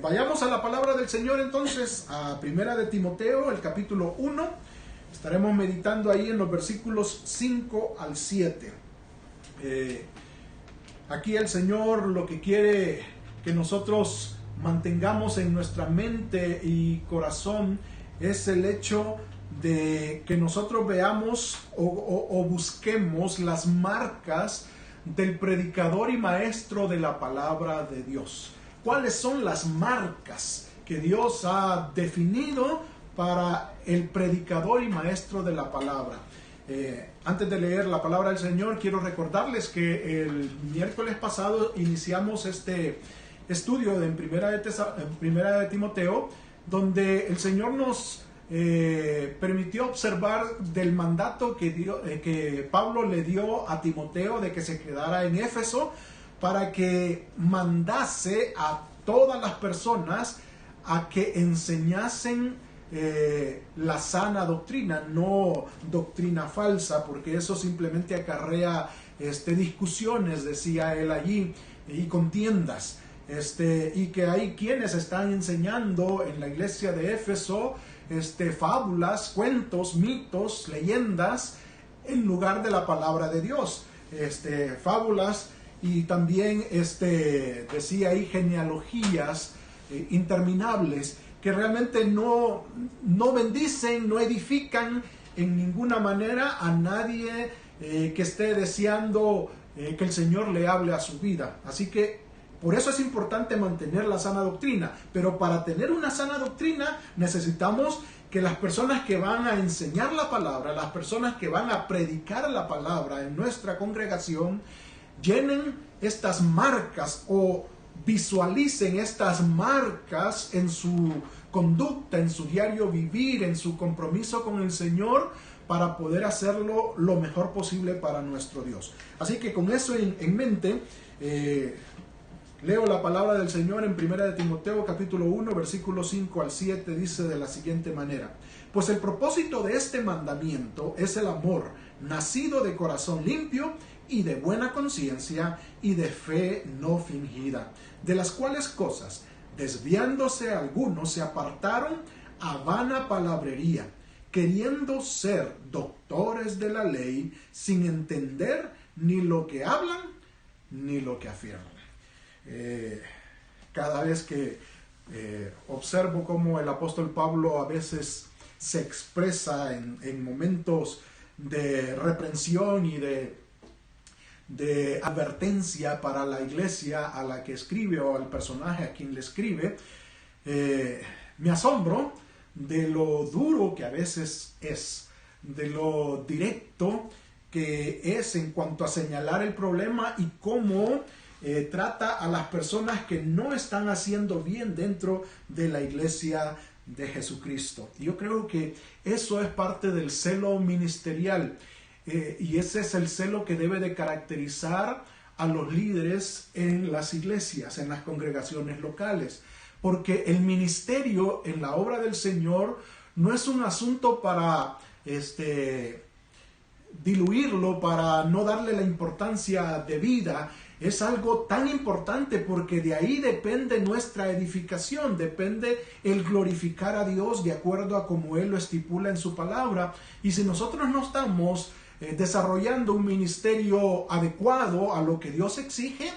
Vayamos a la palabra del Señor entonces, a Primera de Timoteo, el capítulo 1. Estaremos meditando ahí en los versículos 5 al 7. Aquí el Señor lo que quiere que nosotros mantengamos en nuestra mente y corazón es el hecho de que nosotros veamos o busquemos las marcas del predicador y maestro de la palabra de Dios. ¿Cuáles son las marcas que Dios ha definido para el predicador y maestro de la palabra? Antes de leer la palabra del Señor, quiero recordarles que el miércoles pasado iniciamos este estudio en Primera de Timoteo, donde el Señor nos permitió observar del mandato que Pablo le dio a Timoteo de que se quedara en Éfeso para que mandase a todas las personas a que enseñasen la sana doctrina, no doctrina falsa, porque eso simplemente acarrea discusiones, decía él allí, y contiendas. Y que hay quienes están enseñando en la iglesia de Éfeso fábulas, cuentos, mitos, leyendas en lugar de la palabra de Dios, fábulas y también decía ahí genealogías interminables que realmente no bendicen, no edifican en ninguna manera a nadie que esté deseando que el Señor le hable a su vida. Así que por eso es importante mantener la sana doctrina, pero para tener una sana doctrina necesitamos que las personas que van a enseñar la palabra, las personas que van a predicar la palabra en nuestra congregación, llenen estas marcas o visualicen estas marcas en su conducta, en su diario vivir, en su compromiso con el Señor, para poder hacerlo lo mejor posible para nuestro Dios. Así que con eso en mente, leo la palabra del Señor en 1 de Timoteo capítulo 1 versículos 5 al 7, dice de la siguiente manera: pues el propósito de este mandamiento es el amor, nacido de corazón limpio y de buena conciencia y de fe no fingida, de las cuales cosas, desviándose algunos, se apartaron a vana palabrería, queriendo ser doctores de la ley, sin entender ni lo que hablan ni lo que afirman. Cada vez que observo cómo el apóstol Pablo a veces se expresa en momentos de reprensión y de advertencia para la iglesia a la que escribe o al personaje a quien le escribe, me asombro de lo duro que a veces es, de lo directo que es en cuanto a señalar el problema y cómo trata a las personas que no están haciendo bien dentro de la iglesia de Jesucristo. Yo creo que eso es parte del celo ministerial, y ese es el celo que debe de caracterizar a los líderes en las iglesias, en las congregaciones locales, porque el ministerio en la obra del Señor no es un asunto para diluirlo, para no darle la importancia debida. Es algo tan importante porque de ahí depende nuestra edificación, depende el glorificar a Dios de acuerdo a como Él lo estipula en su palabra. Y si nosotros no estamos desarrollando un ministerio adecuado a lo que Dios exige,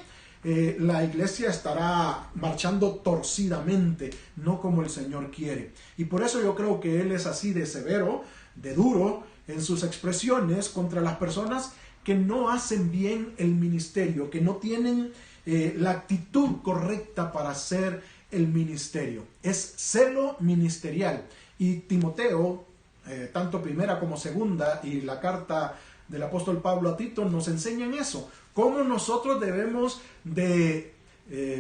la iglesia estará marchando torcidamente, no como el Señor quiere. Y por eso yo creo que Él es así de severo, de duro en sus expresiones contra las personas que no hacen bien el ministerio, que no tienen la actitud correcta para hacer el ministerio. Es celo ministerial. Y Timoteo, tanto primera como segunda, y la carta del apóstol Pablo a Tito nos enseñan eso, cómo nosotros debemos de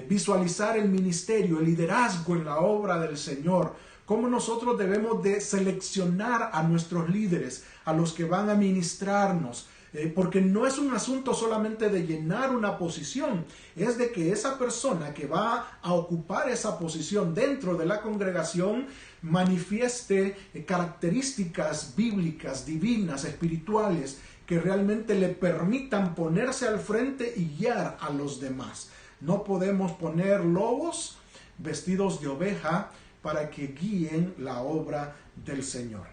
visualizar el ministerio, el liderazgo en la obra del Señor, cómo nosotros debemos de seleccionar a nuestros líderes, a los que van a ministrarnos, porque no es un asunto solamente de llenar una posición, es de que esa persona que va a ocupar esa posición dentro de la congregación manifieste características bíblicas, divinas, espirituales, que realmente le permitan ponerse al frente y guiar a los demás. No podemos poner lobos vestidos de oveja para que guíen la obra del Señor.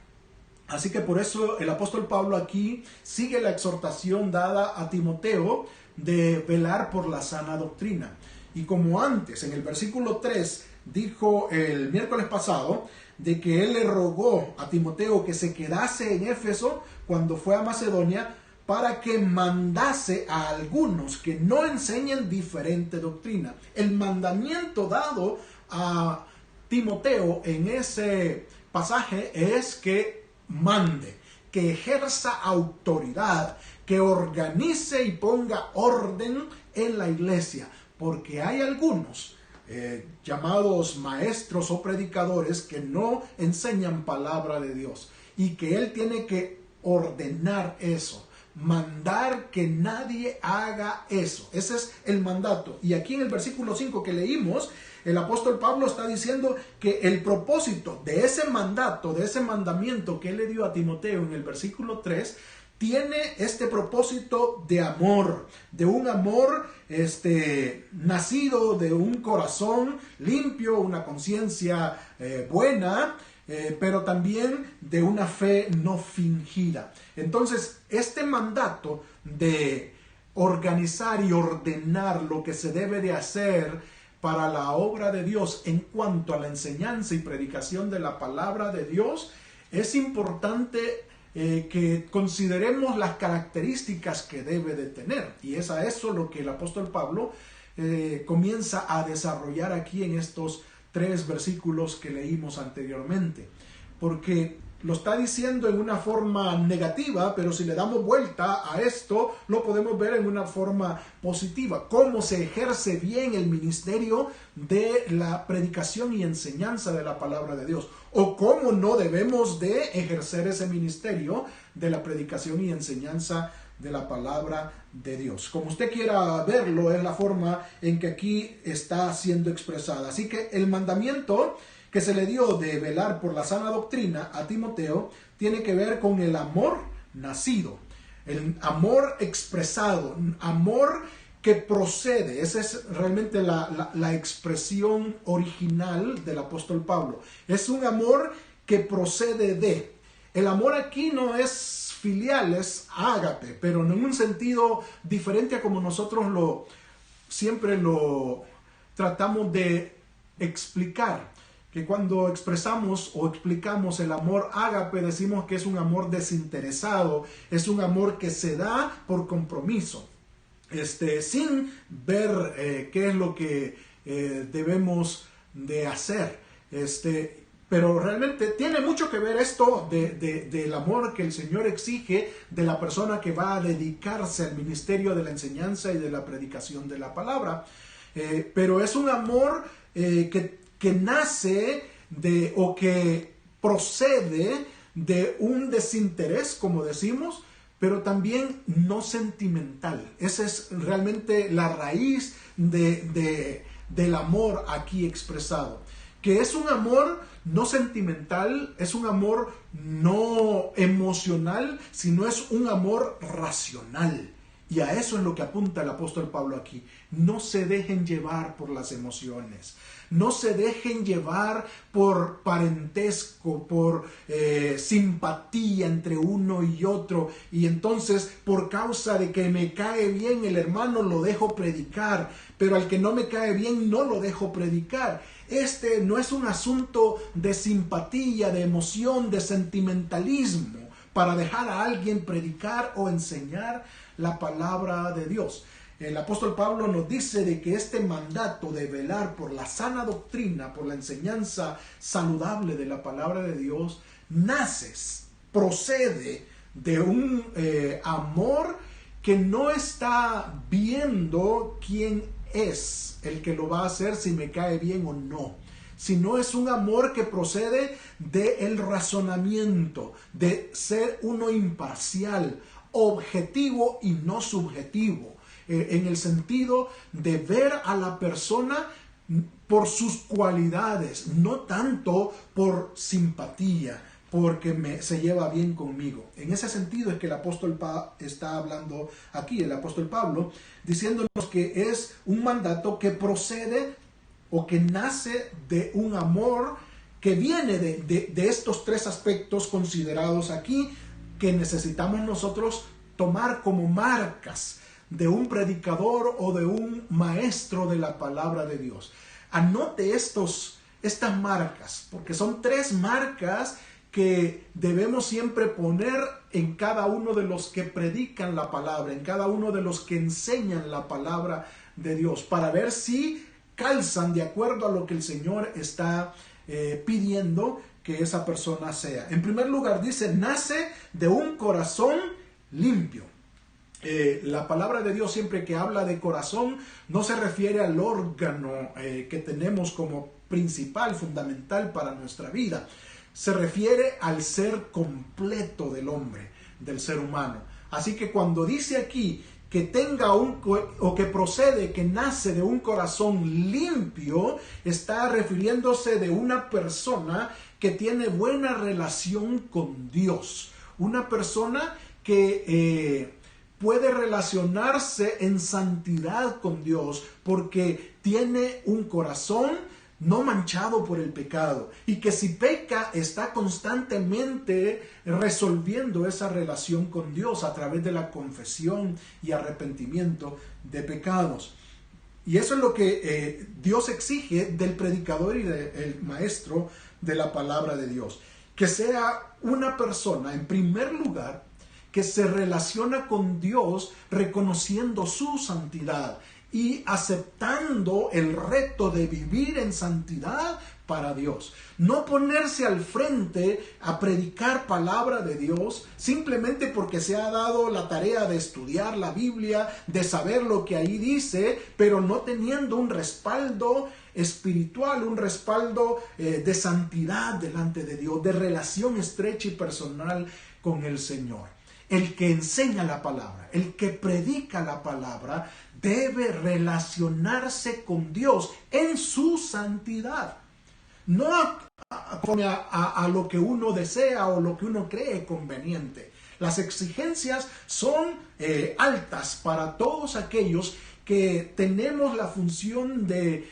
Así que por eso el apóstol Pablo aquí sigue la exhortación dada a Timoteo de velar por la sana doctrina. Y como antes, en el versículo 3, dijo el miércoles pasado, de que él le rogó a Timoteo que se quedase en Éfeso cuando fue a Macedonia, para que mandase a algunos que no enseñen diferente doctrina. El mandamiento dado a Timoteo en ese pasaje es que mande, que ejerza autoridad, que organice y ponga orden en la iglesia, porque hay algunos llamados maestros o predicadores que no enseñan palabra de Dios, y que él tiene que ordenar eso, mandar que nadie haga eso. Ese es el mandato. Y aquí en el versículo 5 que leímos, el apóstol Pablo está diciendo que el propósito de ese mandato, de ese mandamiento que él le dio a Timoteo en el versículo 3, tiene este propósito de amor, de un amor nacido de un corazón limpio, una conciencia buena, pero también de una fe no fingida. Entonces, este mandato de organizar y ordenar lo que se debe de hacer para la obra de Dios en cuanto a la enseñanza y predicación de la palabra de Dios, es importante que consideremos las características que debe de tener. Y es a eso lo que el apóstol Pablo comienza a desarrollar aquí en estos 3 versículos que leímos anteriormente, porque lo está diciendo en una forma negativa, pero si le damos vuelta a esto, lo podemos ver en una forma positiva. Cómo se ejerce bien el ministerio de la predicación y enseñanza de la palabra de Dios, o cómo no debemos de ejercer ese ministerio de la predicación y enseñanza de la palabra de Dios. Como usted quiera verlo, es la forma en que aquí está siendo expresada. Así que el mandamiento que se le dio de velar por la sana doctrina a Timoteo tiene que ver con el amor nacido, el amor expresado, amor que procede. Esa es realmente la expresión original del apóstol Pablo. Es un amor que procede de. El amor aquí no es filial, es ágape, pero en un sentido diferente a como nosotros siempre lo tratamos de explicar. Que cuando expresamos o explicamos el amor ágape, decimos que es un amor desinteresado, es un amor que se da por compromiso, sin ver qué es lo que debemos de hacer. Pero realmente tiene mucho que ver esto del amor que el Señor exige de la persona que va a dedicarse al ministerio de la enseñanza y de la predicación de la palabra. Pero es un amor que nace o que procede de un desinterés, como decimos, pero también no sentimental. Esa es realmente la raíz del amor aquí expresado, que es un amor no sentimental, es un amor no emocional, sino es un amor racional. Y a eso es lo que apunta el apóstol Pablo aquí. No se dejen llevar por las emociones. No se dejen llevar por parentesco, por simpatía entre uno y otro. Y entonces, por causa de que me cae bien el hermano, lo dejo predicar. Pero al que no me cae bien, no lo dejo predicar. Este no es un asunto de simpatía, de emoción, de sentimentalismo para dejar a alguien predicar o enseñar la palabra de Dios. El apóstol Pablo nos dice de que este mandato de velar por la sana doctrina, por la enseñanza saludable de la palabra de Dios, procede de un amor que no está viendo quién es el que lo va a hacer, si me cae bien o no, sino es un amor que procede del razonamiento, de ser uno imparcial, objetivo y no subjetivo, en el sentido de ver a la persona por sus cualidades, no tanto por simpatía, porque se lleva bien conmigo. En ese sentido es que el apóstol está hablando aquí, el apóstol Pablo, diciéndonos que es un mandato que procede o que nace de un amor que viene de estos tres aspectos considerados aquí, que necesitamos nosotros tomar como marcas de un predicador o de un maestro de la palabra de Dios. Anote estas marcas, porque son tres marcas que debemos siempre poner en cada uno de los que predican la palabra, en cada uno de los que enseñan la palabra de Dios, para ver si calzan de acuerdo a lo que el Señor está pidiendo que esa persona sea. En primer lugar dice, nace de un corazón limpio. La palabra de Dios, siempre que habla de corazón, no se refiere al órgano que tenemos como principal, fundamental para nuestra vida. Se refiere al ser completo del hombre, del ser humano. Así que cuando dice aquí que tenga o que procede, que nace de un corazón limpio, está refiriéndose de una persona que tiene buena relación con Dios. Una persona que puede relacionarse en santidad con Dios porque tiene un corazón no manchado por el pecado, y que si peca está constantemente resolviendo esa relación con Dios a través de la confesión y arrepentimiento de pecados. Y eso es lo que Dios exige del predicador y del maestro de la palabra de Dios, que sea una persona, en primer lugar, que se relaciona con Dios reconociendo su santidad y aceptando el reto de vivir en santidad para Dios. No ponerse al frente a predicar palabra de Dios simplemente porque se ha dado la tarea de estudiar la Biblia, de saber lo que ahí dice, pero no teniendo un respaldo espiritual, un respaldo de santidad delante de Dios, de relación estrecha y personal con el Señor. El que enseña la palabra, el que predica la palabra, debe relacionarse con Dios en su santidad. No a lo que uno desea o lo que uno cree conveniente. Las exigencias son altas para todos aquellos que tenemos la función de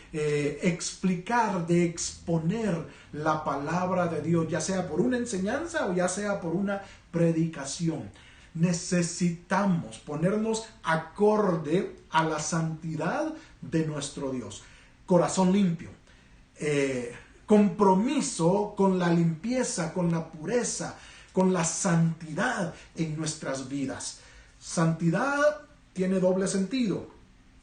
explicar, de exponer la palabra de Dios, ya sea por una enseñanza o ya sea por una predicación. Necesitamos ponernos acorde a la santidad de nuestro Dios. Corazón limpio, compromiso con la limpieza, con la pureza, con la santidad en nuestras vidas. Santidad tiene doble sentido: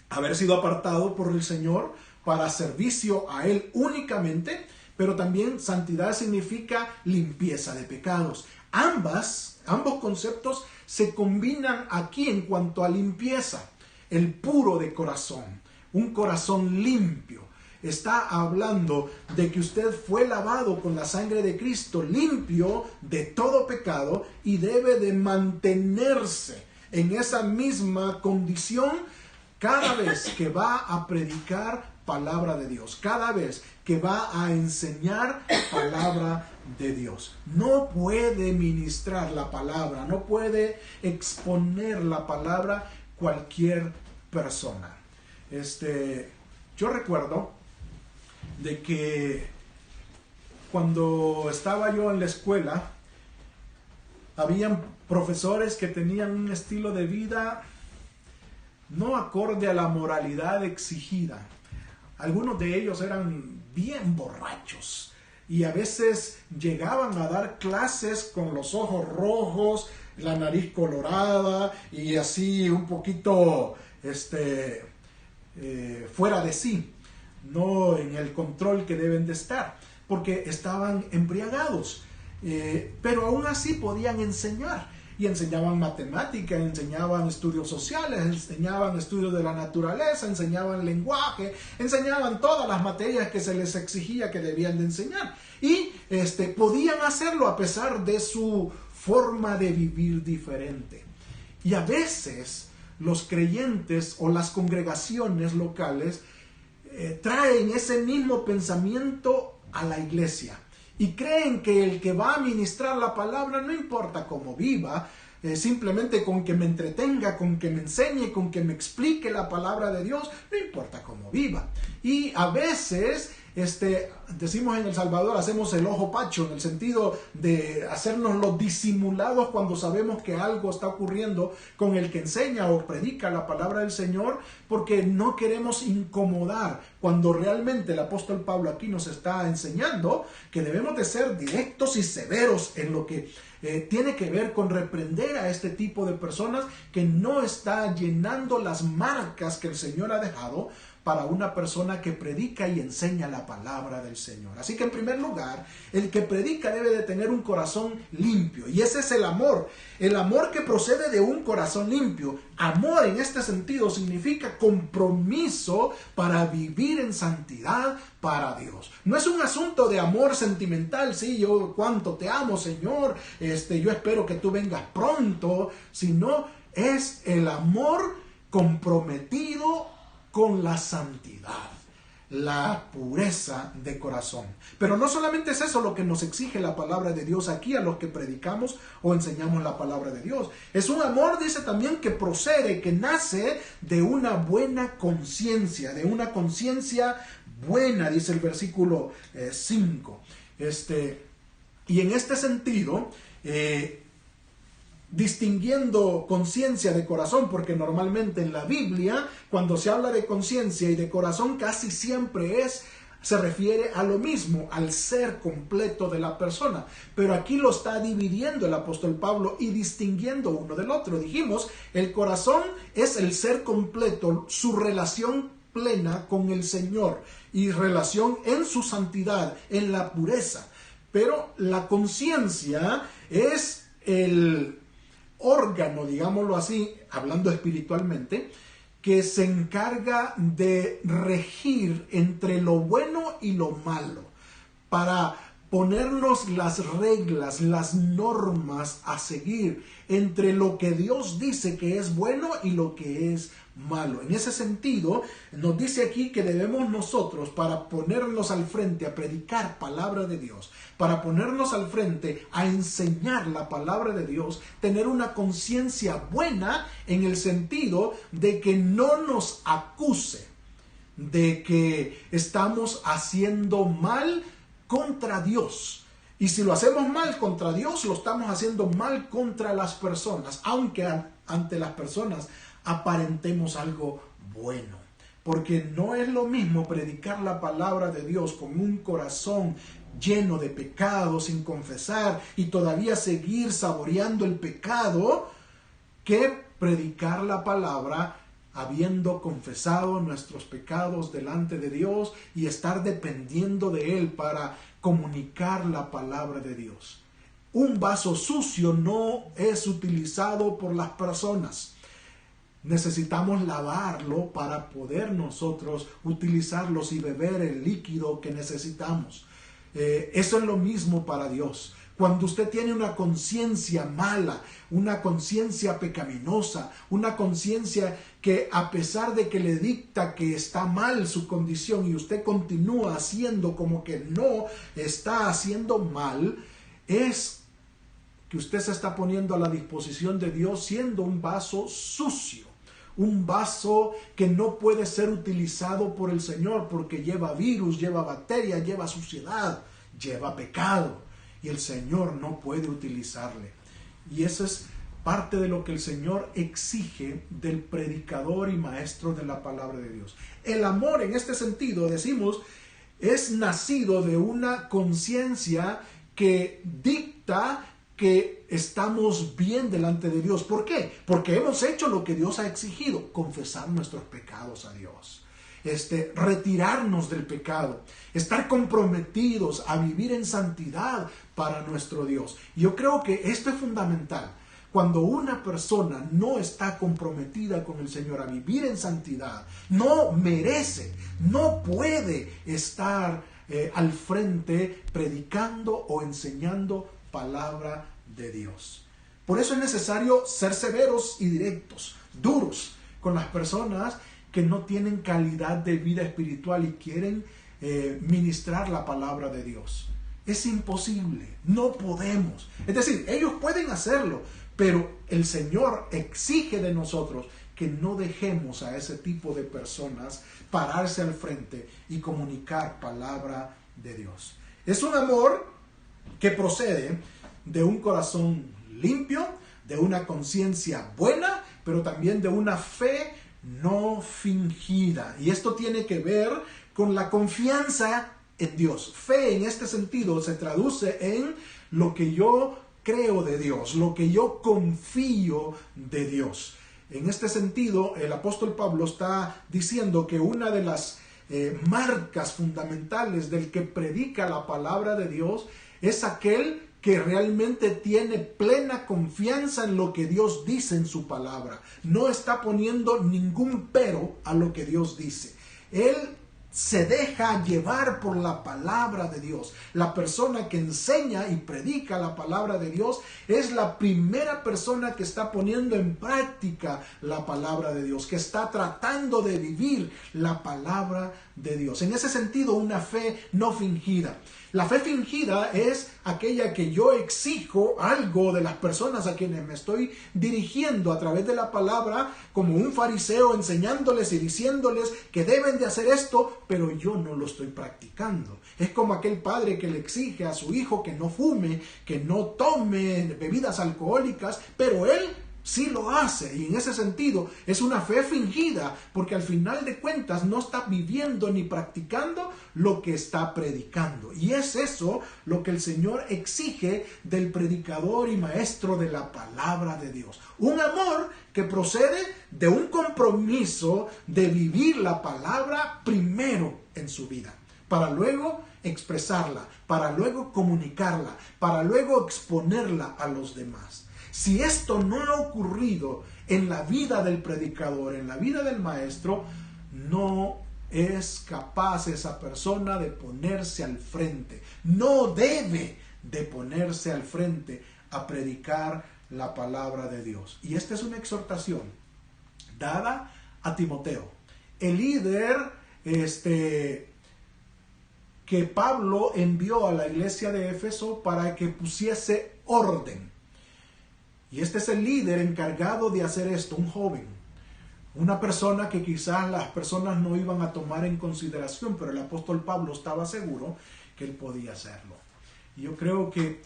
haber sido apartado por el Señor para servicio a Él únicamente, pero también santidad significa limpieza de pecados. Ambos conceptos se combinan aquí en cuanto a limpieza. El puro de corazón, un corazón limpio, está hablando de que usted fue lavado con la sangre de Cristo, limpio de todo pecado, y debe de mantenerse en esa misma condición cada vez que va a predicar palabra de Dios, cada vez que va a enseñar palabra de Dios. No puede ministrar la palabra, no puede exponer la palabra cualquier persona. Yo recuerdo de que cuando estaba yo en la escuela, habían profesores que tenían un estilo de vida no acorde a la moralidad exigida. Algunos de ellos eran bien borrachos y a veces llegaban a dar clases con los ojos rojos, la nariz colorada y así un poquito fuera de sí, no en el control que deben de estar, porque estaban embriagados, pero aún así podían enseñar. Y enseñaban matemáticas, enseñaban estudios sociales, enseñaban estudios de la naturaleza, enseñaban lenguaje, enseñaban todas las materias que se les exigía que debían de enseñar. Y podían hacerlo a pesar de su forma de vivir diferente. Y a veces los creyentes o las congregaciones locales traen ese mismo pensamiento a la iglesia. Y creen que el que va a ministrar la palabra, no importa cómo viva, simplemente con que me entretenga, con que me enseñe, con que me explique la palabra de Dios, no importa cómo viva. Y a veces, decimos en El Salvador, hacemos el ojo pacho, en el sentido de hacernos los disimulados cuando sabemos que algo está ocurriendo con el que enseña o predica la palabra del Señor, porque no queremos incomodar, cuando realmente el apóstol Pablo aquí nos está enseñando que debemos de ser directos y severos en lo que tiene que ver con reprender a este tipo de personas que no está llenando las marcas que el Señor ha dejado para una persona que predica y enseña la palabra del Señor. Así que en primer lugar, el que predica debe de tener un corazón limpio, y ese es el amor que procede de un corazón limpio. Amor en este sentido significa compromiso para vivir en santidad para Dios. No es un asunto de amor sentimental, sí, yo cuánto te amo, Señor, yo espero que tú vengas pronto, sino es el amor comprometido con la santidad, la pureza de corazón. Pero no solamente es eso lo que nos exige la palabra de Dios aquí a los que predicamos o enseñamos la palabra de Dios. Es un amor, dice también, que procede, que nace de una buena conciencia, de una conciencia buena, dice el versículo 5. Y en este sentido, distinguiendo conciencia de corazón, porque normalmente en la Biblia, cuando se habla de conciencia y de corazón, casi siempre se refiere a lo mismo, al ser completo de la persona. Pero aquí lo está dividiendo el apóstol Pablo y distinguiendo uno del otro. Dijimos, el corazón es el ser completo, su relación plena con el Señor y relación en su santidad, en la pureza. Pero la conciencia es el órgano, digámoslo así, hablando espiritualmente, que se encarga de regir entre lo bueno y lo malo, para ponernos las reglas, las normas a seguir entre lo que Dios dice que es bueno y lo que es malo. En ese sentido, nos dice aquí que debemos nosotros, para ponernos al frente a predicar palabra de Dios, para ponernos al frente a enseñar la palabra de Dios, tener una conciencia buena en el sentido de que no nos acuse de que estamos haciendo mal contra Dios. Y si lo hacemos mal contra Dios, lo estamos haciendo mal contra las personas, aunque ante las personas aparentemos algo bueno. Porque no es lo mismo predicar la palabra de Dios con un corazón lleno de pecado, sin confesar y todavía seguir saboreando el pecado, que predicar la palabra habiendo confesado nuestros pecados delante de Dios y estar dependiendo de Él para comunicar la palabra de Dios. Un vaso sucio no es utilizado por las personas. Necesitamos lavarlo para poder nosotros utilizarlos y beber el líquido que necesitamos. Eso es lo mismo para Dios. Cuando usted tiene una conciencia mala, una conciencia pecaminosa, una conciencia que a pesar de que le dicta que está mal su condición y usted continúa haciendo como que no está haciendo mal, es que usted se está poniendo a la disposición de Dios siendo un vaso sucio. Un vaso que no puede ser utilizado por el Señor porque lleva virus, lleva bacterias, lleva suciedad, lleva pecado. Y el Señor no puede utilizarle. Y eso es parte de lo que el Señor exige del predicador y maestro de la palabra de Dios. El amor, en este sentido, decimos, es nacido de una conciencia que dicta que estamos bien delante de Dios. ¿Por qué? Porque hemos hecho lo que Dios ha exigido, confesar nuestros pecados a Dios. Retirarnos del pecado, estar comprometidos a vivir en santidad para nuestro Dios. Yo creo que esto es fundamental. Cuando una persona no está comprometida con el Señor a vivir en santidad, no merece, no puede estar al frente predicando o enseñando palabra de Dios. Por eso es necesario ser severos y directos, duros con las personas que no tienen calidad de vida espiritual y quieren ministrar la palabra de Dios. Es imposible, no podemos. Es decir, ellos pueden hacerlo, pero el Señor exige de nosotros que no dejemos a ese tipo de personas pararse al frente y comunicar palabra de Dios. Es un amor que procede de un corazón limpio, de una conciencia buena, pero también de una fe no fingida. Y esto tiene que ver con la confianza en Dios. Fe en este sentido se traduce en lo que yo creo de Dios, lo que yo confío de Dios. En este sentido, el apóstol Pablo está diciendo que una de las marcas fundamentales del que predica la palabra de Dios es aquel que realmente tiene plena confianza en lo que Dios dice en su palabra. No está poniendo ningún pero a lo que Dios dice. Él se deja llevar por la palabra de Dios. La persona que enseña y predica la palabra de Dios es la primera persona que está poniendo en práctica la palabra de Dios, que está tratando de vivir la palabra de Dios. En ese sentido, una fe no fingida. La fe fingida es aquella que yo exijo algo de las personas a quienes me estoy dirigiendo a través de la palabra, como un fariseo enseñándoles y diciéndoles que deben de hacer esto, pero yo no lo estoy practicando. Es como aquel padre que le exige a su hijo que no fume, que no tome bebidas alcohólicas, pero él sí lo hace, y en ese sentido es una fe fingida, porque al final de cuentas no está viviendo ni practicando lo que está predicando. Y es eso lo que el Señor exige del predicador y maestro de la palabra de Dios. Un amor que procede de un compromiso de vivir la palabra primero en su vida, para luego expresarla, para luego comunicarla, para luego exponerla a los demás. Si esto no ha ocurrido en la vida del predicador, en la vida del maestro, no es capaz esa persona de ponerse al frente. No debe de ponerse al frente a predicar la palabra de Dios. Y esta es una exhortación dada a Timoteo, el líder que Pablo envió a la iglesia de Éfeso para que pusiese orden. Y este es el líder encargado de hacer esto, un joven, una persona que quizás las personas no iban a tomar en consideración, pero el apóstol Pablo estaba seguro que él podía hacerlo. Y yo creo que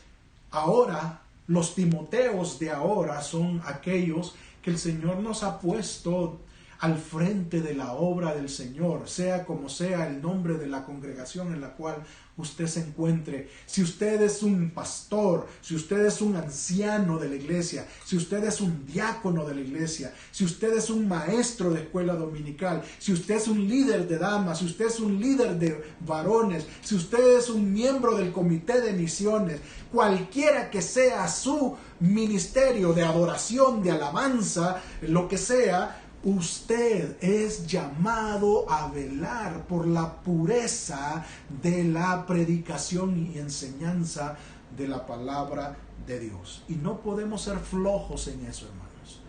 ahora, los Timoteos de ahora son aquellos que el Señor nos ha puesto al frente de la obra del Señor, sea como sea el nombre de la congregación en la cual usted se encuentre. Si usted es un pastor, si usted es un anciano de la iglesia, si usted es un diácono de la iglesia, si usted es un maestro de escuela dominical, si usted es un líder de damas, si usted es un líder de varones, si usted es un miembro del comité de misiones, cualquiera que sea su ministerio de adoración, de alabanza, lo que sea, usted es llamado a velar por la pureza de la predicación y enseñanza de la palabra de Dios. Y no podemos ser flojos en eso, hermanos.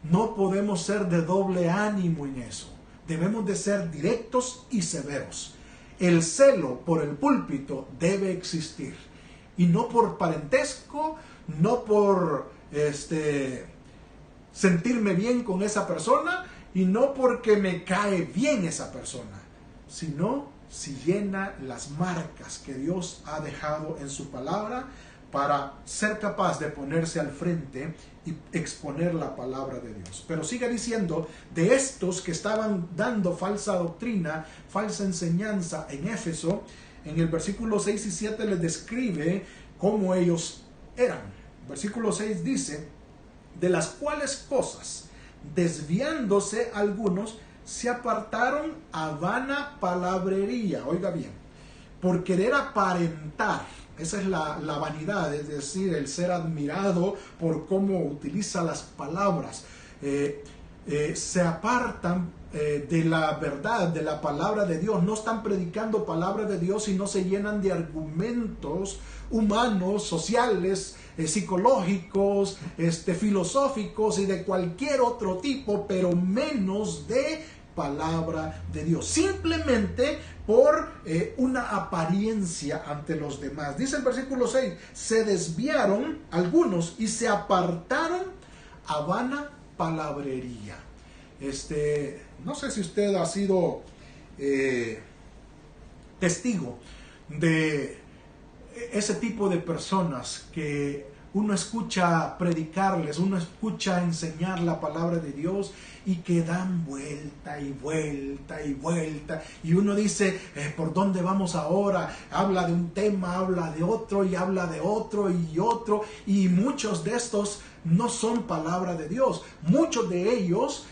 No podemos ser de doble ánimo en eso. Debemos de ser directos y severos. El celo por el púlpito debe existir. Y no por parentesco, no por sentirme bien con esa persona y no porque me cae bien esa persona, sino si llena las marcas que Dios ha dejado en su palabra para ser capaz de ponerse al frente y exponer la palabra de Dios. Pero sigue diciendo de estos que estaban dando falsa doctrina, falsa enseñanza en Éfeso. En el versículo 6 y 7 les describe cómo ellos eran. Versículo 6 dice: de las cuales cosas, desviándose algunos, se apartaron a vana palabrería, oiga bien, por querer aparentar. Esa es la vanidad, es decir, el ser admirado por cómo utiliza las palabras. Se apartan de la verdad, de la palabra de Dios. No están predicando palabra de Dios, sino se llenan de argumentos humanos, sociales, psicológicos, filosóficos y de cualquier otro tipo, pero menos de palabra de Dios. Simplemente por una apariencia ante los demás. Dice el versículo 6, se desviaron algunos y se apartaron a vana palabrería. No sé si usted ha sido testigo de ese tipo de personas que uno escucha predicarles, uno escucha enseñar la palabra de Dios y que dan vuelta y vuelta y vuelta y uno dice, ¿por dónde vamos ahora? Habla de un tema, habla de otro y habla de otro y otro, y muchos de estos no son palabra de Dios. Muchos de ellos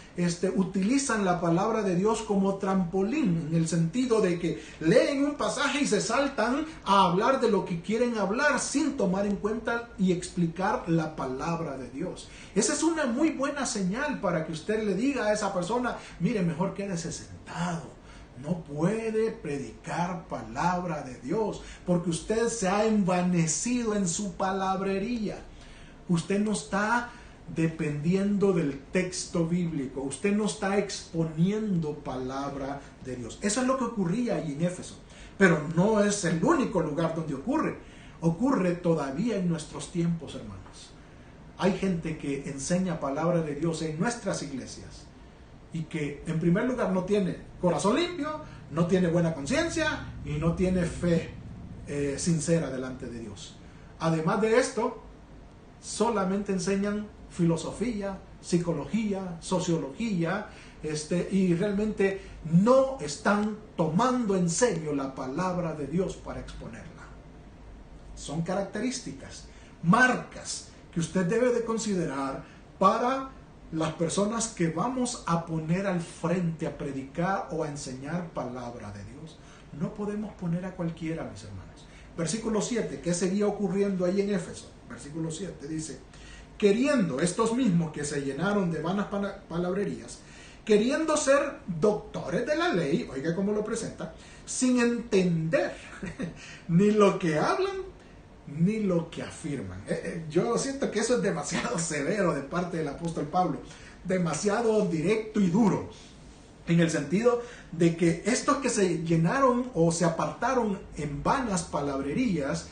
utilizan la palabra de Dios como trampolín, en el sentido de que leen un pasaje y se saltan a hablar de lo que quieren hablar sin tomar en cuenta y explicar la palabra de Dios. Esa es una muy buena señal para que usted le diga a esa persona, mire, mejor quédese sentado. No puede predicar palabra de Dios porque usted se ha envanecido en su palabrería. Usted no está dependiendo del texto bíblico. Usted no está exponiendo palabra de Dios. Eso es lo que ocurría ahí en Éfeso. Pero no es el único lugar donde ocurre. Ocurre todavía en nuestros tiempos, hermanos. Hay gente que enseña palabra de Dios en nuestras iglesias y que en primer lugar no tiene corazón limpio, no tiene buena conciencia y no tiene fe sincera delante de Dios. Además de esto, solamente enseñan filosofía, psicología, sociología, y realmente no están tomando en serio la palabra de Dios para exponerla. Son características, marcas que usted debe de considerar para las personas que vamos a poner al frente a predicar o a enseñar palabra de Dios. No podemos poner a cualquiera, mis hermanos. Versículo 7, ¿qué seguía ocurriendo ahí en Éfeso? Versículo 7 dice, queriendo estos mismos que se llenaron de vanas palabrerías, queriendo ser doctores de la ley, oiga cómo lo presenta, sin entender ni lo que hablan ni lo que afirman. Yo siento que eso es demasiado severo de parte del apóstol Pablo, demasiado directo y duro, en el sentido de que estos que se llenaron o se apartaron en vanas palabrerías,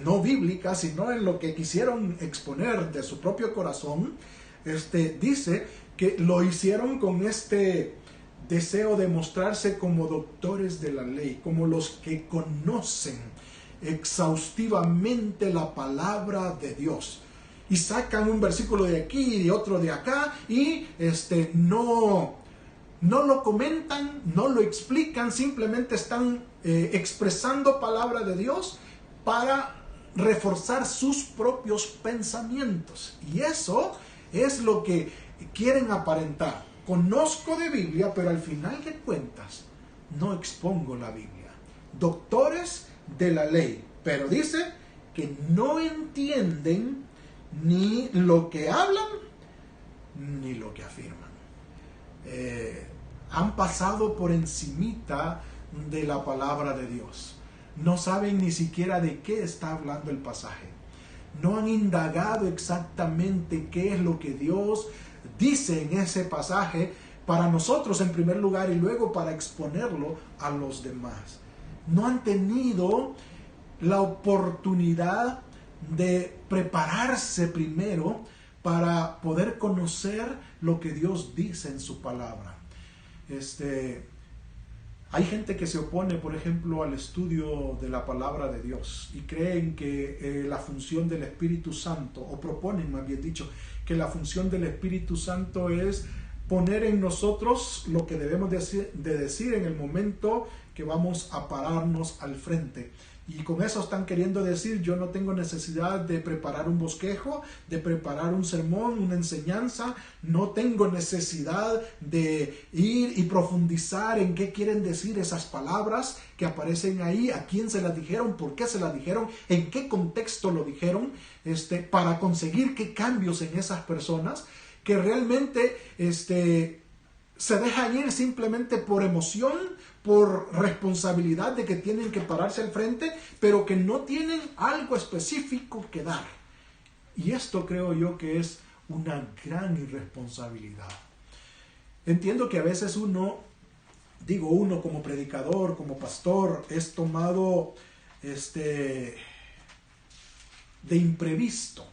no bíblicas, sino en lo que quisieron exponer de su propio corazón, dice que lo hicieron con este deseo de mostrarse como doctores de la ley, como los que conocen exhaustivamente la palabra de Dios. Y sacan un versículo de aquí y otro de acá y no lo comentan, no lo explican, simplemente están expresando palabra de Dios para reforzar sus propios pensamientos. Y eso es lo que quieren aparentar. Conozco de Biblia, pero al final de cuentas no expongo la Biblia. Doctores de la ley, pero dice que no entienden ni lo que hablan ni lo que afirman. Han pasado por encimita de la palabra de Dios. No saben ni siquiera de qué está hablando el pasaje. No han indagado exactamente qué es lo que Dios dice en ese pasaje para nosotros en primer lugar y luego para exponerlo a los demás. No han tenido la oportunidad de prepararse primero para poder conocer lo que Dios dice en su palabra. Hay gente que se opone, por ejemplo, al estudio de la palabra de Dios y creen que la función del Espíritu Santo, o proponen más bien dicho, que la función del Espíritu Santo es poner en nosotros lo que debemos de decir en el momento que vamos a pararnos al frente. Y con eso están queriendo decir, yo no tengo necesidad de preparar un bosquejo, de preparar un sermón, una enseñanza. No tengo necesidad de ir y profundizar en qué quieren decir esas palabras que aparecen ahí, a quién se las dijeron, por qué se las dijeron, en qué contexto lo dijeron, para conseguir qué cambios en esas personas que realmente se dejan ir simplemente por emoción, por responsabilidad de que tienen que pararse al frente, pero que no tienen algo específico que dar. Y esto creo yo que es una gran irresponsabilidad. Entiendo que a veces uno digo uno como predicador, como pastor, es tomado de imprevisto,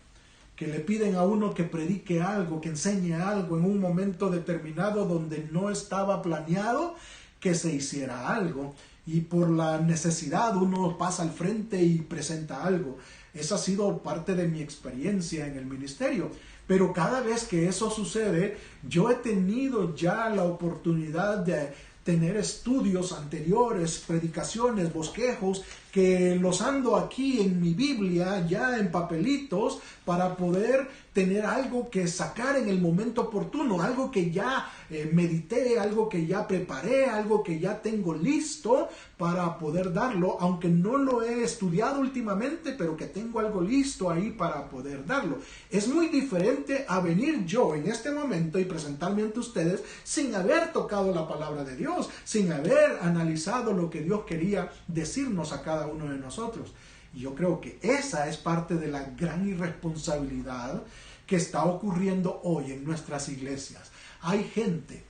que le piden a uno que predique algo, que enseñe algo en un momento determinado donde no estaba planeado que se hiciera algo, y por la necesidad uno pasa al frente y presenta algo. Esa ha sido parte de mi experiencia en el ministerio. Pero cada vez que eso sucede, yo he tenido ya la oportunidad de tener estudios anteriores, predicaciones, bosquejos, que los ando aquí en mi Biblia, ya en papelitos, para poder tener algo que sacar en el momento oportuno, algo que ya medité, algo que ya preparé, algo que ya tengo listo para poder darlo, aunque no lo he estudiado últimamente, pero que tengo algo listo ahí para poder darlo. Es muy diferente a venir yo en este momento y presentarme ante ustedes sin haber tocado la palabra de Dios, sin haber analizado lo que Dios quería decirnos a cada uno de nosotros. Y yo creo que esa es parte de la gran irresponsabilidad que está ocurriendo hoy en nuestras iglesias. Hay gente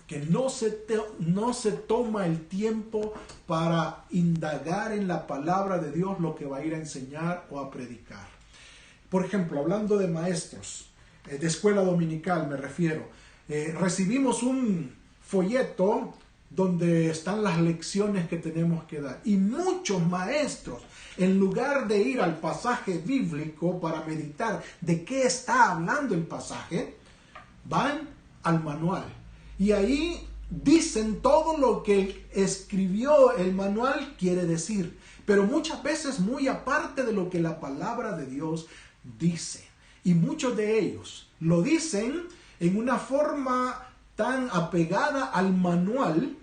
que no se toma el tiempo para indagar en la palabra de Dios lo que va a ir a enseñar o a predicar. Por ejemplo, hablando de maestros, de escuela dominical me refiero, recibimos un folleto donde están las lecciones que tenemos que dar. Y muchos maestros, en lugar de ir al pasaje bíblico para meditar de qué está hablando el pasaje, van al manual. Y ahí dicen todo lo que escribió el manual quiere decir. Pero muchas veces muy aparte de lo que la palabra de Dios dice. Y muchos de ellos lo dicen en una forma tan apegada al manual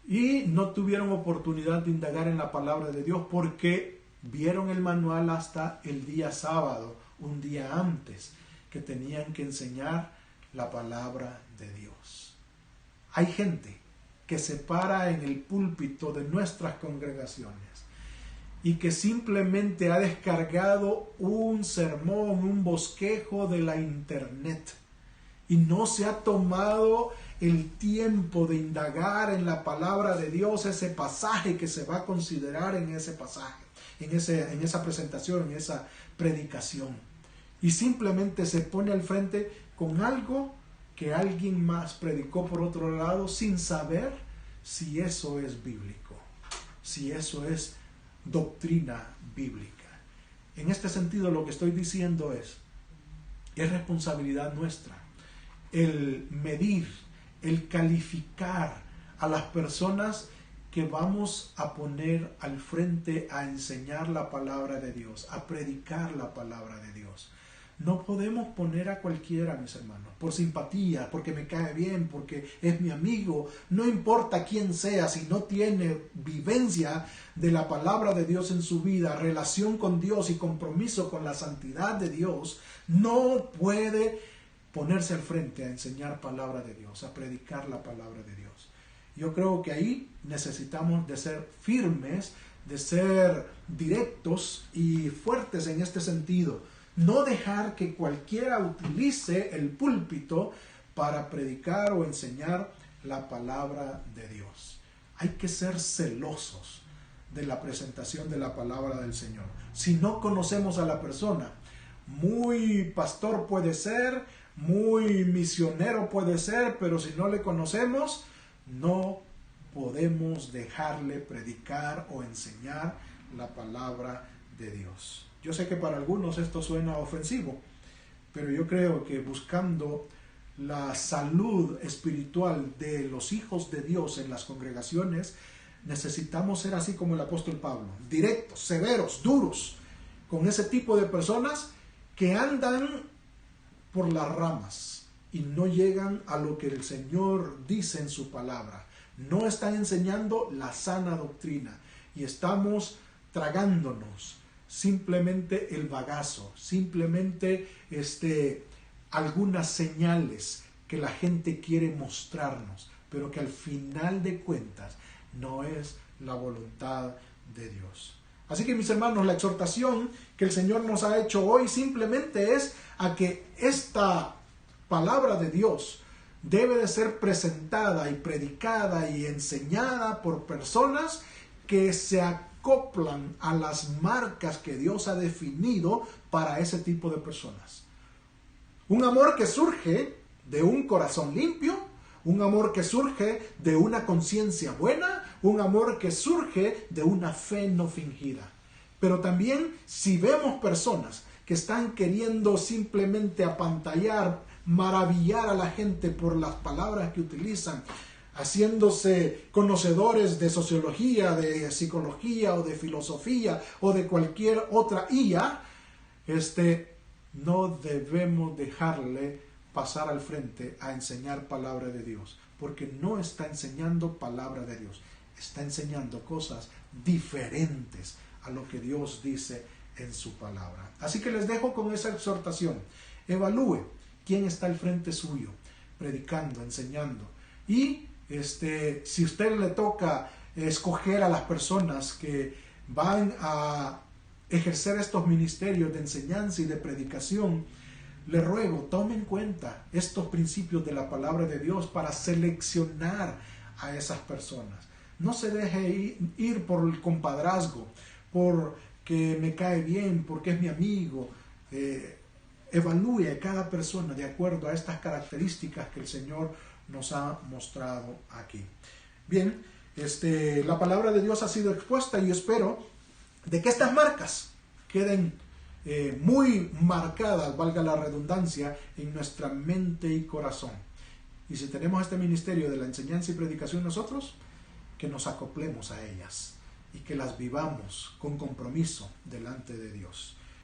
y no tuvieron oportunidad de indagar en la palabra de Dios porque vieron el manual hasta el día sábado, un día antes, que tenían que enseñar la palabra de Dios. Hay gente que se para en el púlpito de nuestras congregaciones y que simplemente ha descargado un sermón, un bosquejo de la internet y no se ha tomado el tiempo de indagar en la palabra de Dios, ese pasaje que se va a considerar en ese pasaje, en esa presentación, en esa predicación. Y simplemente se pone al frente con algo que alguien más predicó por otro lado sin saber si eso es bíblico, si eso es doctrina bíblica. En este sentido, lo que estoy diciendo es responsabilidad nuestra el medir, el calificar a las personas que vamos a poner al frente a enseñar la palabra de Dios, a predicar la palabra de Dios. No podemos poner a cualquiera, mis hermanos, por simpatía, porque me cae bien, porque es mi amigo. No importa quién sea, si no tiene vivencia de la palabra de Dios en su vida, relación con Dios y compromiso con la santidad de Dios, no puede ponerse al frente a enseñar palabra de Dios, a predicar la palabra de Dios. Yo creo que ahí necesitamos de ser firmes, de ser directos y fuertes en este sentido. No dejar que cualquiera utilice el púlpito para predicar o enseñar la palabra de Dios. Hay que ser celosos de la presentación de la palabra del Señor. Si no conocemos a la persona, muy pastor puede ser, muy misionero puede ser, pero si no le conocemos, no podemos dejarle predicar o enseñar la palabra de Dios. Yo sé que para algunos esto suena ofensivo, pero yo creo que buscando la salud espiritual de los hijos de Dios en las congregaciones, necesitamos ser así como el apóstol Pablo, directos, severos, duros, con ese tipo de personas que andan por las ramas y no llegan a lo que el Señor dice en su palabra. No están enseñando la sana doctrina y estamos tragándonos simplemente el bagazo, simplemente algunas señales que la gente quiere mostrarnos, pero que al final de cuentas no es la voluntad de Dios. Así que, mis hermanos, la exhortación que el Señor nos ha hecho hoy simplemente es a que esta palabra de Dios debe de ser presentada y predicada y enseñada por personas que se acoplan a las marcas que Dios ha definido para ese tipo de personas. Un amor que surge de un corazón limpio, un amor que surge de una conciencia buena, un amor que surge de una fe no fingida. Pero también si vemos personas que están queriendo simplemente apantallar, maravillar a la gente por las palabras que utilizan, haciéndose conocedores de sociología, de psicología o de filosofía o de cualquier otra IA, no debemos dejarle pasar al frente a enseñar palabra de Dios, porque no está enseñando palabra de Dios, está enseñando cosas diferentes a lo que Dios dice en su palabra. Así que les dejo con esa exhortación. Evalúe quién está al frente suyo, predicando, enseñando. Y si usted le toca escoger a las personas que van a ejercer estos ministerios de enseñanza y de predicación, le ruego, tome en cuenta estos principios de la palabra de Dios para seleccionar a esas personas. No se deje ir por el compadrazgo, porque me cae bien, porque es mi amigo. Evalúe a cada persona de acuerdo a estas características que el Señor nos ha mostrado aquí. Bien, la palabra de Dios ha sido expuesta y yo espero de que estas marcas queden muy marcadas, valga la redundancia, en nuestra mente y corazón. Y si tenemos este ministerio de la enseñanza y predicación nosotros, que nos acoplemos a ellas y que las vivamos con compromiso delante de Dios.